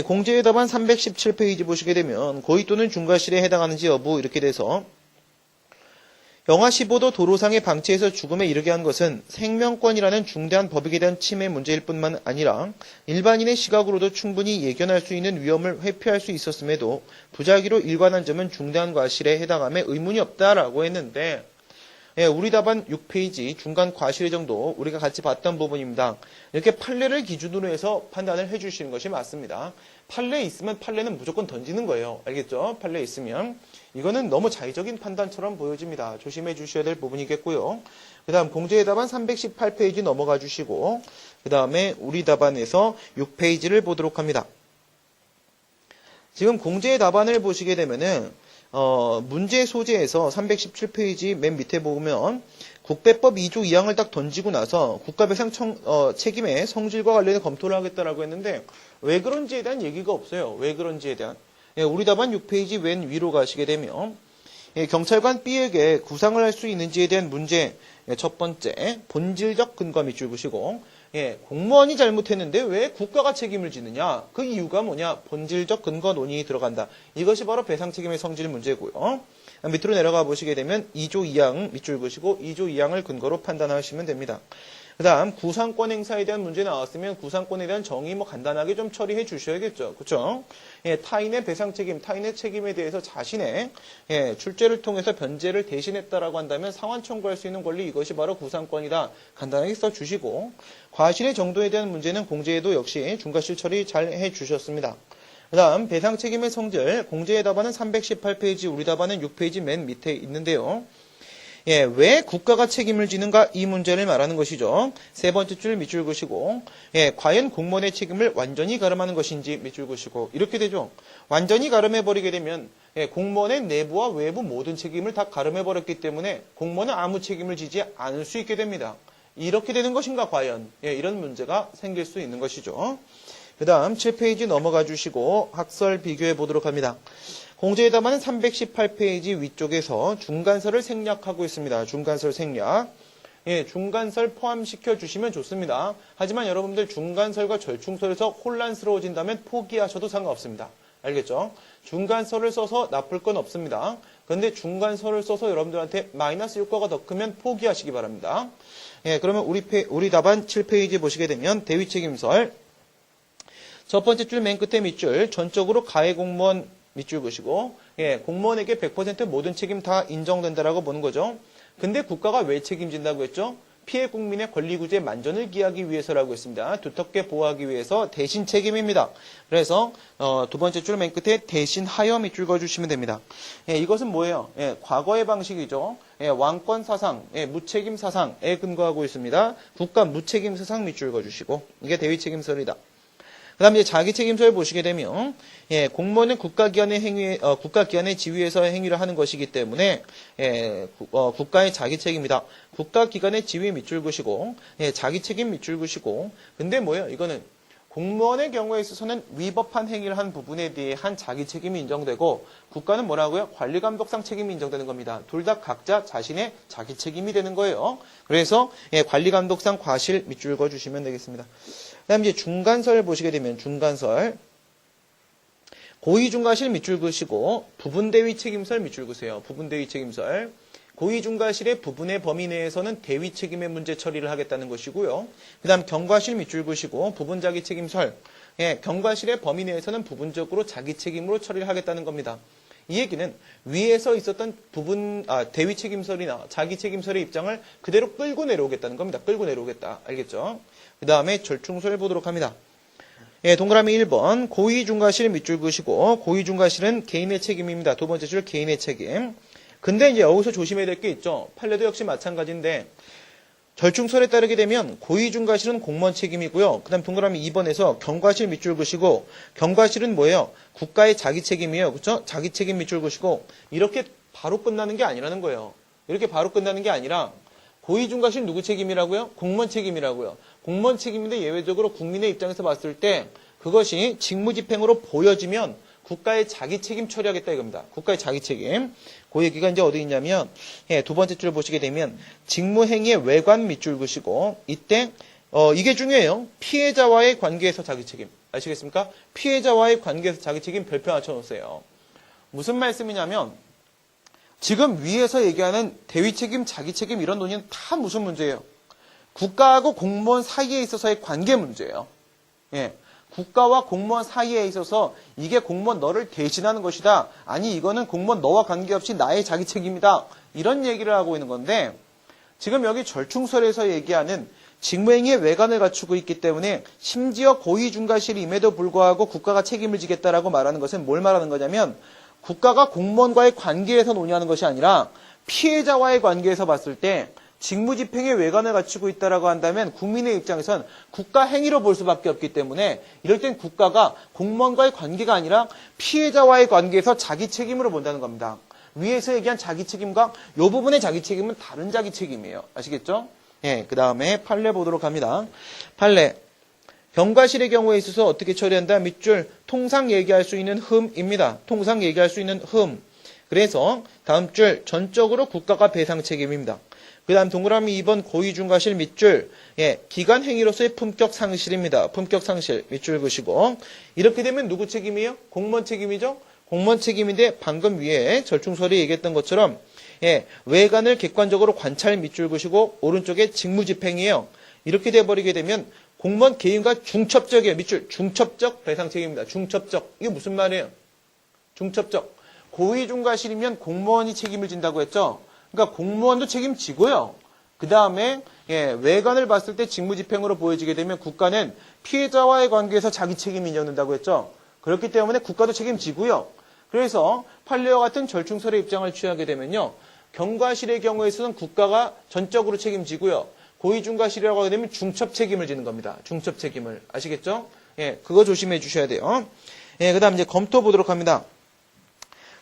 Speaker 1: 공제의 답안 317페이지 보시게 되면 고의 또는 중과실에 해당하는지 여부 이렇게 돼서 영하 15도 도로상의 방치에서 죽음에 이르게 한 것은 생명권이라는 중대한 법익에 대한 침해 문제일 뿐만 아니라 일반인의 시각으로도 충분히 예견할 수 있는 위험을 회피할 수 있었음에도 부작위로 일관한 점은 중대한 과실에 해당함에 의문이 없다라고 했는데 우리 답안 6페이지 중간 과실 정도 우리가 같이 봤던 부분입니다. 이렇게 판례를 기준으로 해서 판단을 해주시는 것이 맞습니다. 판례 있으면 판례는 무조건 던지는 거예요. 알겠죠? 판례 있으면. 이거는 너무 자의적인 판단처럼 보여집니다. 조심해 주셔야 될 부분이겠고요. 그 다음 공제의 답안 318페이지 넘어가 주시고 그 다음에 우리 답안에서 6페이지를 보도록 합니다. 지금 공제의 답안을 보시게 되면은 문제 소재에서 317페이지 맨 밑에 보면 국배법 2조 2항을 딱 던지고 나서 국가배상 책임의 성질과 관련해 검토를 하겠다라고 했는데 왜 그런지에 대한 얘기가 없어요. 왜 그런지에 대한. 우리 답안 6페이지 맨 위로 가시게 되면 경찰관 B에게 구상을 할 수 있는지에 대한 문제 첫 번째 본질적 근거 밑줄 그시고 공무원이 잘못했는데 왜 국가가 책임을 지느냐? 그 이유가 뭐냐? 본질적 근거 논의에 들어간다. 이것이 바로 배상 책임의 성질 문제고요. 밑으로 내려가 보시게 되면 2조 2항 밑줄 그시고 2조 2항을 근거로 판단하시면 됩니다. 그 다음 구상권 행사에 대한 문제 나왔으면 구상권에 대한 정의 간단하게 좀 처리해 주셔야겠죠. 그렇죠? 타인의 배상 책임, 타인의 책임에 대해서 자신의 출제를 통해서 변제를 대신했다라고 한다면 상환 청구할 수 있는 권리 이것이 바로 구상권이다. 간단하게 써주시고 과실의 정도에 대한 문제는 공제에도 역시 중과실 처리 잘 해주셨습니다. 그 다음 배상 책임의 성질 공제의 답안은 318페이지 우리 답안은 6페이지 맨 밑에 있는데요. 왜 국가가 책임을 지는가 이 문제를 말하는 것이죠. 세 번째 줄 밑줄 그시고 과연 공무원의 책임을 완전히 가름하는 것인지 밑줄 그시고 이렇게 되죠. 완전히 가름해버리게 되면 공무원의 내부와 외부 모든 책임을 다 가름해버렸기 때문에 공무원은 아무 책임을 지지 않을 수 있게 됩니다. 이렇게 되는 것인가 과연 이런 문제가 생길 수 있는 것이죠. 그 다음 7페이지 넘어가 주시고 학설 비교해 보도록 합니다. 공제의 답안은 318페이지 위쪽에서 중간설을 생략하고 있습니다. 중간설 생략. 중간설 포함시켜 주시면 좋습니다. 하지만 여러분들 중간설과 절충설에서 혼란스러워진다면 포기하셔도 상관없습니다. 알겠죠? 중간설을 써서 나쁠 건 없습니다. 그런데 중간설을 써서 여러분들한테 마이너스 효과가 더 크면 포기하시기 바랍니다. 그러면 우리 답안 7페이지 보시게 되면 대위책임설. 첫 번째 줄 맨 끝에 밑줄 전적으로 가해 공무원 밑줄 그시고 공무원에게 100% 모든 책임 다 인정된다라고 보는 거죠. 근데 국가가 왜 책임진다고 했죠? 피해 국민의 권리구제 만전을 기하기 위해서라고 했습니다. 두텁게 보호하기 위해서 대신 책임입니다. 그래서 두 번째 줄 맨 끝에 대신 하여 밑줄 그어주시면 됩니다. 예, 이것은 뭐예요? 예, 과거의 방식이죠. 예, 왕권 사상, 예, 무책임 사상에 근거하고 있습니다. 국가 무책임 사상 밑줄 그어주시고 이게 대위 책임설이다. 그 다음에 이제 자기 책임서를 보시게 되면, 예, 공무원은 국가기관의 지위에서 행위를 하는 것이기 때문에, 예, 국가의 자기 책임이다. 국가기관의 지위 밑줄 그시고, 예, 자기 책임 밑줄 그시고, 근데 뭐예요? 이거는 공무원의 경우에 있어서는 위법한 행위를 한 부분에 대한 자기 책임이 인정되고, 국가는 뭐라고요? 관리감독상 책임이 인정되는 겁니다. 둘 다 각자 자신의 자기 책임이 되는 거예요. 그래서, 예, 관리감독상 과실 밑줄 그어주시면 되겠습니다. 그 다음에 이제 중간설 보시게 되면 중간설 고의중과실 밑줄 그시고 부분대위 책임설 밑줄 그세요. 부분대위 책임설 고의중과실의 부분의 범위 내에서는 대위 책임의 문제 처리를 하겠다는 것이고요. 그 다음 경과실 밑줄 그시고 부분자기 책임설 예, 경과실의 범위 내에서는 부분적으로 자기 책임으로 처리를 하겠다는 겁니다. 이 얘기는 위에서 있었던 대위 책임설이나 자기 책임설의 입장을 그대로 끌고 내려오겠다는 겁니다. 끌고 내려오겠다. 알겠죠? 그 다음에 절충설 보도록 합니다. 예, 동그라미 1번 고의중과실 밑줄 그시고 고의중과실은 개인의 책임입니다. 두 번째 줄 개인의 책임. 근데 이제 여기서 조심해야 될 게 있죠. 판례도 역시 마찬가지인데 절충설에 따르게 되면 고의중과실은 공무원 책임이고요. 그 다음 동그라미 2번에서 경과실 밑줄 그시고 경과실은 뭐예요? 국가의 자기 책임이에요. 그렇죠? 자기 책임 밑줄 그시고 이렇게 바로 끝나는 게 아니라는 거예요. 이렇게 바로 끝나는 게 아니라 고의중과실 누구 책임이라고요? 공무원 책임이라고요. 공무원 책임인데 예외적으로 국민의 입장에서 봤을 때 그것이 직무집행으로 보여지면 국가의 자기 책임 처리하겠다 이겁니다. 국가의 자기 책임. 그 얘기가 이제 어디 있냐면 예, 두 번째 줄 보시게 되면 직무행위의 외관 밑줄 그시고 이때 이게 중요해요. 피해자와의 관계에서 자기 책임. 아시겠습니까? 피해자와의 관계에서 자기 책임 별표 하나 쳐놓으세요. 무슨 말씀이냐면 지금 위에서 얘기하는 대위 책임, 자기 책임 이런 논의는 다 무슨 문제예요? 국가하고 공무원 사이에 있어서의 관계 문제예요. 예. 국가와 공무원 사이에 있어서 이게 공무원 너를 대신하는 것이다. 아니 이거는 공무원 너와 관계없이 나의 자기 책임이다. 이런 얘기를 하고 있는 건데 지금 여기 절충설에서 얘기하는 직무행위의 외관을 갖추고 있기 때문에 심지어 고의중과실임에도 불구하고 국가가 책임을 지겠다라고 말하는 것은 뭘 말하는 거냐면 국가가 공무원과의 관계에서 논의하는 것이 아니라 피해자와의 관계에서 봤을 때 직무집행의 외관을 갖추고 있다라고 한다면 국민의 입장에선 국가 행위로 볼 수밖에 없기 때문에 이럴 땐 국가가 공무원과의 관계가 아니라 피해자와의 관계에서 자기 책임으로 본다는 겁니다. 위에서 얘기한 자기 책임과 이 부분의 자기 책임은 다른 자기 책임이에요. 아시겠죠? 예, 그 다음에 판례 보도록 합니다. 판례. 경과실의 경우에 있어서 어떻게 처리한다? 밑줄 통상 얘기할 수 있는 흠입니다. 통상 얘기할 수 있는 흠. 그래서 다음 줄 전적으로 국가가 배상 책임입니다. 그 다음 동그라미 2번 고의중과실 밑줄 예, 기관 행위로서의 품격 상실입니다. 품격 상실 밑줄 그시고 이렇게 되면 누구 책임이에요? 공무원 책임이죠? 공무원 책임인데 방금 위에 절충설이 얘기했던 것처럼 예, 외관을 객관적으로 관찰 밑줄 그시고 오른쪽에 직무집행이에요. 이렇게 돼버리게 되면 공무원 개인과 중첩적이에요. 밑줄 중첩적 배상 책임입니다. 중첩적 이게 무슨 말이에요? 중첩적 고의중과실이면 공무원이 책임을 진다고 했죠? 그러니까 공무원도 책임지고요. 그 다음에 예, 외관을 봤을 때 직무집행으로 보여지게 되면 국가는 피해자와의 관계에서 자기 책임이 인정된다고 했죠. 그렇기 때문에 국가도 책임지고요. 그래서 판례와 같은 절충설의 입장을 취하게 되면요. 경과실의 경우에 있어서는 국가가 전적으로 책임지고요. 고의중과실이라고 하게 되면 중첩 책임을 지는 겁니다. 중첩 책임을. 아시겠죠? 예, 그거 조심해 주셔야 돼요. 예, 그 다음 이제 검토 보도록 합니다.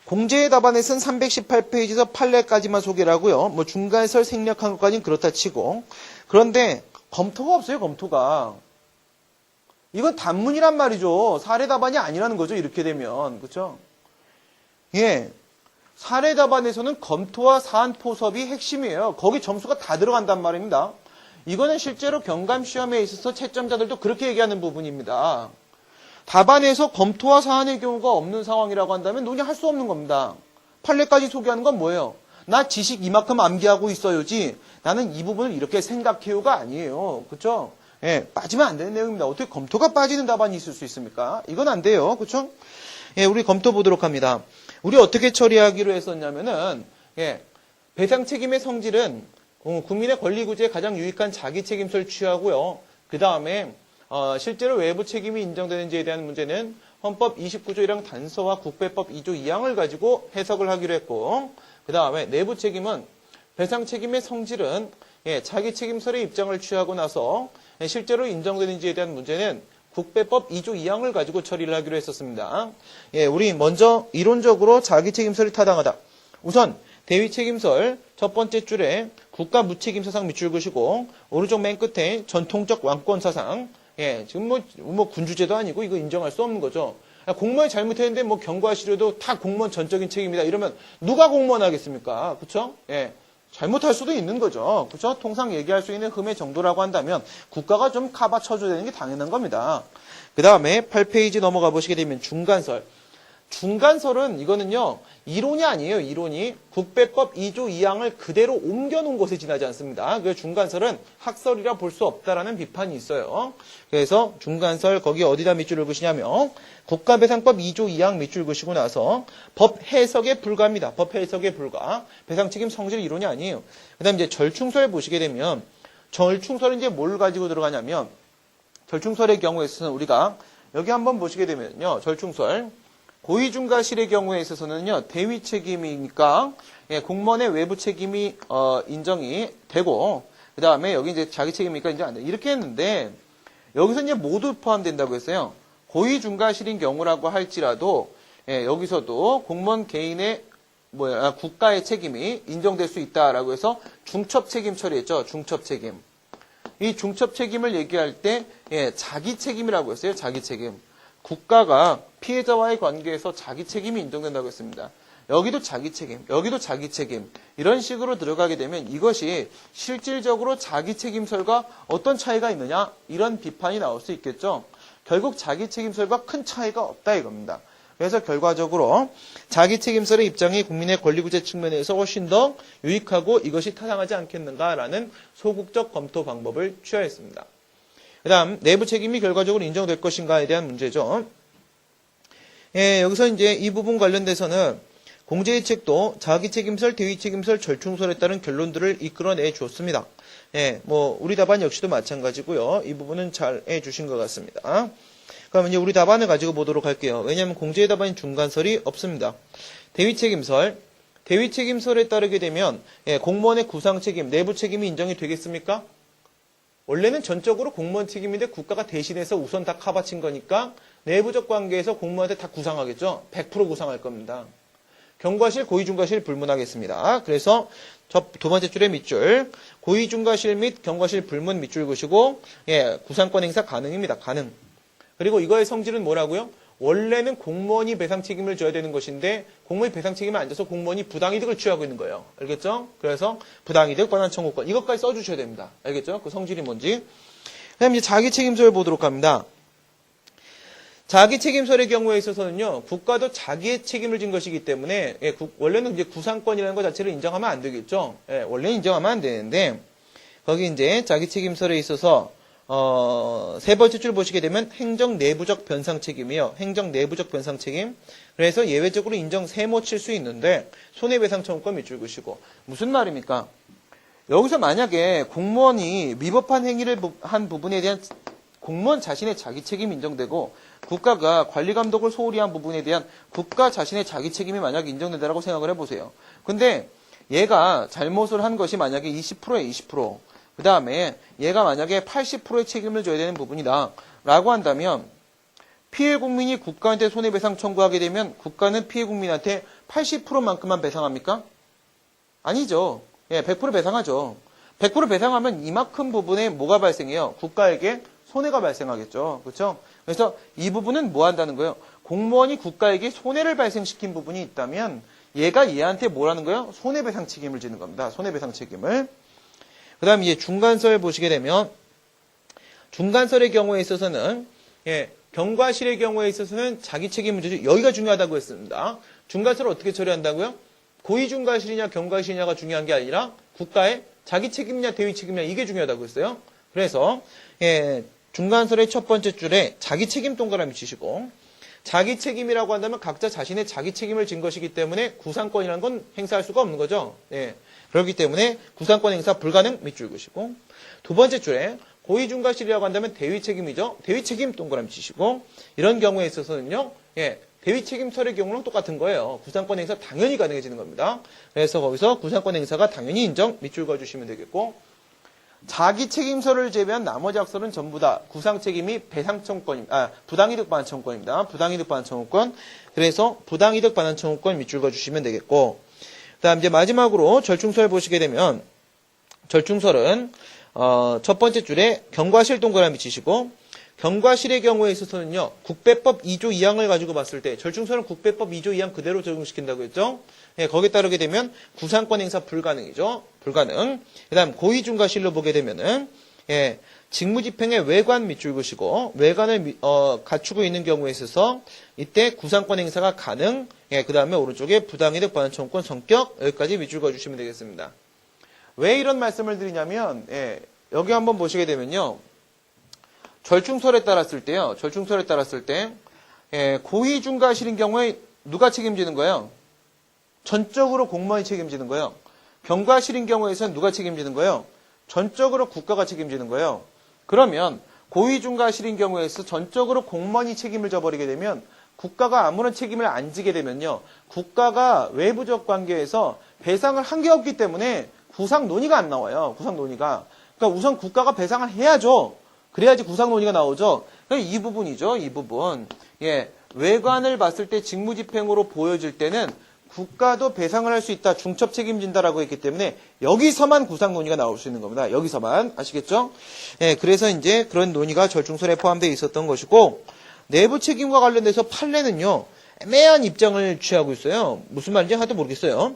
Speaker 1: 공제의 답안에서는 318페이지에서 판례까지만 소개를 하고요. 뭐 중간설 생략한 것까지는 그렇다 치고. 그런데 검토가 없어요, 검토가. 이건 단문이란 말이죠. 사례 답안이 아니라는 거죠, 이렇게 되면. 그렇죠? 예. 사례 답안에서는 검토와 사안 포섭이 핵심이에요. 거기 점수가 다 들어간단 말입니다. 이거는 실제로 경감 시험에 있어서 채점자들도 그렇게 얘기하는 부분입니다. 답안에서 검토와 사안의 경우가 없는 상황이라고 한다면 논의할 수 없는 겁니다. 판례까지 소개하는 건 뭐예요? 나 지식 이만큼 암기하고 있어요지 나는 이 부분을 이렇게 생각해요가 아니에요. 그렇죠? 예, 빠지면 안 되는 내용입니다. 어떻게 검토가 빠지는 답안이 있을 수 있습니까? 이건 안 돼요. 그렇죠? 예, 우리 검토 보도록 합니다. 우리 어떻게 처리하기로 했었냐면은 예, 배상 책임의 성질은 국민의 권리 구제에 가장 유익한 자기 책임서를 취하고요. 그 다음에 실제로 외부 책임이 인정되는지에 대한 문제는 헌법 29조 1항 단서와 국배법 2조 2항을 가지고 해석을 하기로 했고, 그 다음에 내부 책임은 배상 책임의 성질은 자기 책임설의 입장을 취하고 나서 실제로 인정되는지에 대한 문제는 국배법 2조 2항을 가지고 처리를 하기로 했었습니다. 우리 먼저 이론적으로 자기 책임설이 타당하다. 우선 대위 책임설 첫 번째 줄에 국가 무책임 사상 밑줄 그시고 오른쪽 맨 끝에 전통적 왕권 사상. 지금 뭐 군주제도 아니고 이거 인정할 수 없는 거죠. 공무원이 잘못했는데 뭐 경과실효도 다 공무원 전적인 책임이다. 이러면 누가 공무원 하겠습니까? 그렇죠? 잘못할 수도 있는 거죠. 그렇죠? 통상 얘기할 수 있는 흠의 정도라고 한다면 국가가 좀 커버 쳐줘야 되는 게 당연한 겁니다. 그 다음에 8페이지 넘어가 보시게 되면 중간설. 중간설은 이거는요. 이론이 아니에요. 이론이. 국배법 2조 2항을 그대로 옮겨놓은 곳에 지나지 않습니다. 그래서 중간설은 학설이라 볼 수 없다라는 비판이 있어요. 그래서 중간설 거기 어디다 밑줄을 그시냐면 국가배상법 2조 2항 밑줄 그시고 나서 법 해석에 불과합니다. 법 해석에 불과. 배상책임 성질 이론이 아니에요. 그 다음에 이제 절충설 보시게 되면 절충설은 이제 뭘 가지고 들어가냐면 절충설의 경우에 있어서는 우리가 여기 한번 보시게 되면요. 절충설. 고의중과실의 경우에 있어서는요, 대위 책임이니까, 공무원의 외부 책임이, 인정이 되고, 그 다음에 여기 이제 자기 책임이니까 인정 안 돼. 이렇게 했는데, 여기서 이제 모두 포함된다고 했어요. 고의중과실인 경우라고 할지라도, 여기서도 공무원 개인의, 국가의 책임이 인정될 수 있다라고 해서 중첩 책임 처리했죠. 중첩 책임. 이 중첩 책임을 얘기할 때, 자기 책임이라고 했어요. 자기 책임. 국가가 피해자와의 관계에서 자기 책임이 인정된다고 했습니다. 여기도 자기 책임, 여기도 자기 책임. 이런 식으로 들어가게 되면 이것이 실질적으로 자기 책임설과 어떤 차이가 있느냐? 이런 비판이 나올 수 있겠죠. 결국 자기 책임설과 큰 차이가 없다 이겁니다. 그래서 결과적으로 자기 책임설의 입장이 국민의 권리구제 측면에서 훨씬 더 유익하고 이것이 타당하지 않겠는가라는 소극적 검토 방법을 취하였습니다. 그 다음 내부 책임이 결과적으로 인정될 것인가에 대한 문제죠. 여기서 이제 이 부분 관련돼서는 공제의책도 자기 책임설, 대위 책임설, 절충설에 따른 결론들을 이끌어내 주었습니다. 뭐 우리 답안 역시도 마찬가지고요. 이 부분은 잘 해주신 것 같습니다. 그럼 이제 우리 답안을 가지고 보도록 할게요. 왜냐하면 공제의 답안인 중간설이 없습니다. 대위 책임설, 대위 책임설에 따르게 되면 공무원의 구상 책임, 내부 책임이 인정이 되겠습니까? 원래는 전적으로 공무원 책임인데 국가가 대신해서 우선 다 커버친 거니까 내부적 관계에서 공무원한테 다 구상하겠죠. 100% 구상할 겁니다. 경과실, 고의중과실 불문하겠습니다. 그래서 두 번째 줄에 밑줄 고의중과실 및 경과실 불문 밑줄 그시고 구상권 행사 가능입니다. 가능. 그리고 이거의 성질은 뭐라고요? 원래는 공무원이 배상 책임을 져야 되는 것인데 공무원이 배상 책임을 안 져서 공무원이 부당이득을 취하고 있는 거예요. 알겠죠? 그래서 부당이득, 권한 청구권 이것까지 써주셔야 됩니다. 알겠죠? 그 성질이 뭔지. 그다음 이제 자기 책임설 보도록 합니다. 자기 책임설의 경우에 있어서는요, 국가도 자기의 책임을 진 것이기 때문에 원래는 이제 구상권이라는 것 자체를 인정하면 안 되겠죠. 원래는 인정하면 안 되는데 거기 이제 자기 책임설에 있어서 세 번째 줄 보시게 되면 행정 내부적 변상 책임이요. 행정 내부적 변상 책임. 그래서 예외적으로 인정 세모 칠 수 있는데 손해배상 청구권 밑줄 그시고 무슨 말입니까? 여기서 만약에 공무원이 위법한 행위를 한 부분에 대한 공무원 자신의 자기 책임이 인정되고 국가가 관리 감독을 소홀히 한 부분에 대한 국가 자신의 자기 책임이 만약에 인정된다라고 생각을 해보세요. 근데 얘가 잘못을 한 것이 만약에 20%에 20%. 그 다음에 얘가 만약에 80%의 책임을 져야 되는 부분이다 라고 한다면 피해 국민이 국가한테 손해배상 청구하게 되면 국가는 피해 국민한테 80%만큼만 배상합니까? 아니죠. 100% 배상하죠. 100% 배상하면 이만큼 부분에 뭐가 발생해요? 국가에게 손해가 발생하겠죠. 그렇죠? 그래서 이 부분은 뭐 한다는 거예요? 공무원이 국가에게 손해를 발생시킨 부분이 있다면 얘가 얘한테 뭐라는 거예요? 손해배상 책임을 지는 겁니다. 손해배상 책임을. 그 다음 이제 중간설 보시게 되면 중간설의 경우에 있어서는 경과실의 경우에 있어서는 자기 책임 문제죠. 여기가 중요하다고 했습니다. 중간설을 어떻게 처리한다고요? 고의중과실이냐 경과실이냐가 중요한 게 아니라 국가의 자기 책임이냐 대위 책임이냐 이게 중요하다고 했어요. 그래서 중간설의 첫 번째 줄에 자기 책임 동그라미 치시고 자기 책임이라고 한다면 각자 자신의 자기 책임을 진 것이기 때문에 구상권이라는 건 행사할 수가 없는 거죠. 그렇기 때문에 구상권 행사 불가능 밑줄 그시고 두 번째 줄에 고의 중과실이라고 한다면 대위 책임이죠. 대위 책임 동그라미 치시고 이런 경우에 있어서는요. 예, 대위 책임설의 경우는 똑같은 거예요. 구상권 행사 당연히 가능해지는 겁니다. 그래서 거기서 구상권 행사가 당연히 인정 밑줄 그어주시면 되겠고 자기 책임설을 제외한 나머지 학설은 전부 다 구상 책임이 부당이득 반환 청구권입니다. 부당이득 반환 청구권. 그래서 부당이득 반환 청구권 밑줄 그어주시면 되겠고 그다음 이제 마지막으로 절충설 보시게 되면 절충설은 첫 번째 줄에 경과실 동그라미 치시고 경과실의 경우에 있어서는요. 국배법 2조 2항을 가지고 봤을 때 절충설은 국배법 2조 2항 그대로 적용시킨다고 했죠. 예, 거기에 따르게 되면 구상권 행사 불가능이죠. 불가능. 그 다음 고의 중과실로 보게 되면은 예, 직무집행의 외관 밑줄 그시고 외관을 갖추고 있는 경우에 있어서 이때 구상권 행사가 가능. 예, 그 다음에 오른쪽에 부당이득 반환 청구권 성격 여기까지 밑줄 그어주시면 되겠습니다. 왜 이런 말씀을 드리냐면 예, 여기 한번 보시게 되면요. 절충설에 따랐을 때 예, 고의 중과실인 경우에 누가 책임지는 거예요? 전적으로 공무원이 책임지는 거예요. 경과실인 경우에서는 누가 책임지는 거예요? 전적으로 국가가 책임지는 거예요. 그러면 고의 중과실인 경우에서 전적으로 공무원이 책임을 져버리게 되면 국가가 아무런 책임을 안 지게 되면요. 국가가 외부적 관계에서 배상을 한 게 없기 때문에 구상 논의가 안 나와요. 구상 논의가. 그러니까 우선 국가가 배상을 해야죠. 그래야지 구상 논의가 나오죠. 그러니까 이 부분이죠. 이 부분. 예, 외관을 봤을 때 직무집행으로 보여질 때는 국가도 배상을 할 수 있다. 중첩 책임진다라고 했기 때문에 여기서만 구상 논의가 나올 수 있는 겁니다. 여기서만. 아시겠죠? 예, 그래서 이제 그런 논의가 절충설에 포함되어 있었던 것이고 내부 책임과 관련돼서 판례는요. 애매한 입장을 취하고 있어요. 무슨 말인지 하나도 모르겠어요.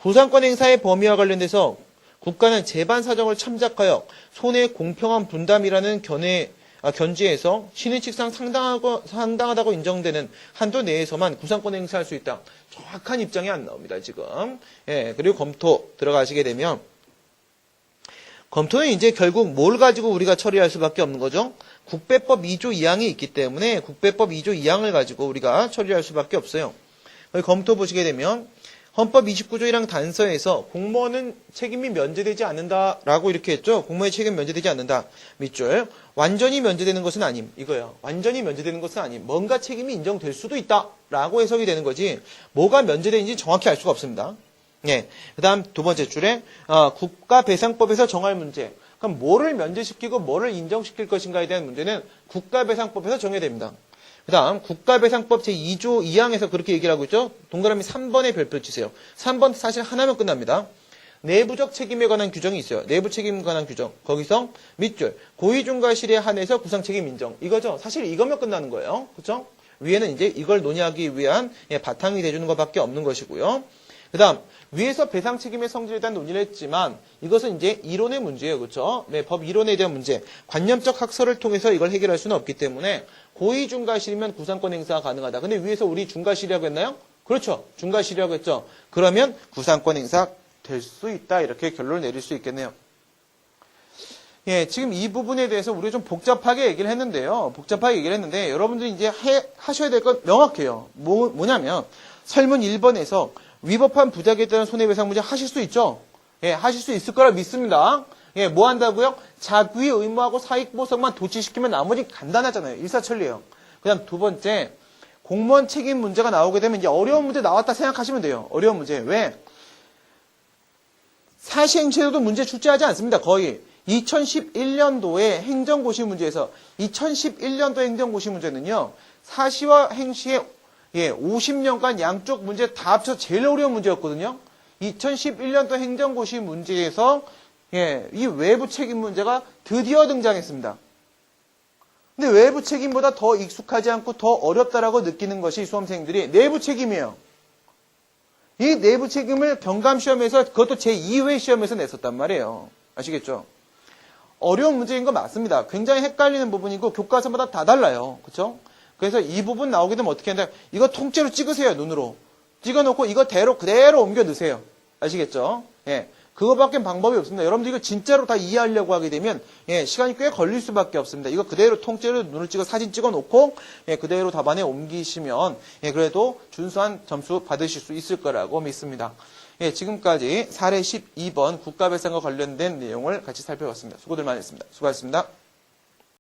Speaker 1: 구상권 행사의 범위와 관련돼서 국가는 재반 사정을 참작하여 손해의 공평한 분담이라는 견지에서 신의칙상 상당하다고 인정되는 한도 내에서만 구상권 행사할 수 있다. 정확한 입장이 안 나옵니다, 지금. 예, 그리고 검토 들어가시게 되면 검토는 이제 결국 뭘 가지고 우리가 처리할 수밖에 없는 거죠? 국배법 2조 2항이 있기 때문에 국배법 2조 2항을 가지고 우리가 처리할 수밖에 없어요. 여기 검토 보시게 되면 헌법 29조 1항 단서에서 공무원은 책임이 면제되지 않는다라고 이렇게 했죠. 공무원의 책임 면제되지 않는다. 밑줄. 완전히 면제되는 것은 아님. 이거예요. 완전히 면제되는 것은 아님. 뭔가 책임이 인정될 수도 있다라고 해석이 되는 거지 뭐가 면제되는지 정확히 알 수가 없습니다. 예. 그 다음 두 번째 줄에 국가배상법에서 정할 문제. 그럼 뭐를 면제시키고 뭐를 인정시킬 것인가에 대한 문제는 국가배상법에서 정해야 됩니다. 그 다음 국가배상법 제2조 2항에서 그렇게 얘기를 하고 있죠. 동그라미 3번에 별표 치세요. 3번 사실 하나면 끝납니다. 내부적 책임에 관한 규정이 있어요. 내부 책임에 관한 규정. 거기서 밑줄 고의 중과실에 한해서 구상책임 인정. 이거죠. 사실 이거면 끝나는 거예요. 그렇죠? 위에는 이제 이걸 논의하기 위한 바탕이 돼주는 것밖에 없는 것이고요. 그 다음 위에서 배상 책임의 성질에 대한 논의를 했지만 이것은 이제 이론의 문제예요. 그렇죠? 네, 법 이론에 대한 문제. 관념적 학설을 통해서 이걸 해결할 수는 없기 때문에 고의 중과실이면 구상권 행사가 가능하다. 근데 위에서 우리 중과실이라고 했나요? 그렇죠. 중과실이라고 했죠. 그러면 구상권 행사 될 수 있다. 이렇게 결론을 내릴 수 있겠네요. 예, 지금 이 부분에 대해서 우리가 좀 복잡하게 얘기를 했는데요. 여러분들이 이제 하셔야 될 건 명확해요. 뭐냐면 설문 1번에서 위법한 부작에 따른 손해배상 문제 하실 수 있죠? 예, 하실 수 있을 거라 믿습니다. 예, 뭐 한다고요? 자구의 의무하고 사익보상만 도치시키면 나머지 간단하잖아요. 일사천리예요. 그 다음 두 번째, 공무원 책임 문제가 나오게 되면 이제 어려운 문제 나왔다 생각하시면 돼요. 어려운 문제. 왜? 사시행시에도 문제 출제하지 않습니다. 거의. 2011년도에 행정고시 문제에서 2011년도 행정고시 문제는요. 사시와 행시의 50년간 양쪽 문제 다 합쳐 제일 어려운 문제였거든요. 2011년도 행정고시 문제에서 이 외부 책임 문제가 드디어 등장했습니다. 근데 외부 책임보다 더 익숙하지 않고 더 어렵다라고 느끼는 것이 수험생들이 내부 책임이에요. 이 내부 책임을 경감시험에서 그것도 제2회 시험에서 냈었단 말이에요. 아시겠죠? 어려운 문제인 거 맞습니다. 굉장히 헷갈리는 부분이고 교과서마다 다 달라요. 그렇죠? 그래서 이 부분 나오게 되면 어떻게 하냐? 이거 통째로 찍으세요. 눈으로. 찍어놓고 이거 그대로 옮겨 넣으세요. 아시겠죠? 예. 그거밖에 방법이 없습니다. 여러분들 이거 진짜로 다 이해하려고 하게 되면 예, 시간이 꽤 걸릴 수밖에 없습니다. 이거 그대로 통째로 눈을 찍어 사진 찍어 놓고 예, 그대로 답안에 옮기시면 예, 그래도 준수한 점수 받으실 수 있을 거라고 믿습니다. 예, 지금까지 사례 12번 국가배상과 관련된 내용을 같이 살펴봤습니다. 수고들 많으셨습니다. 수고하셨습니다.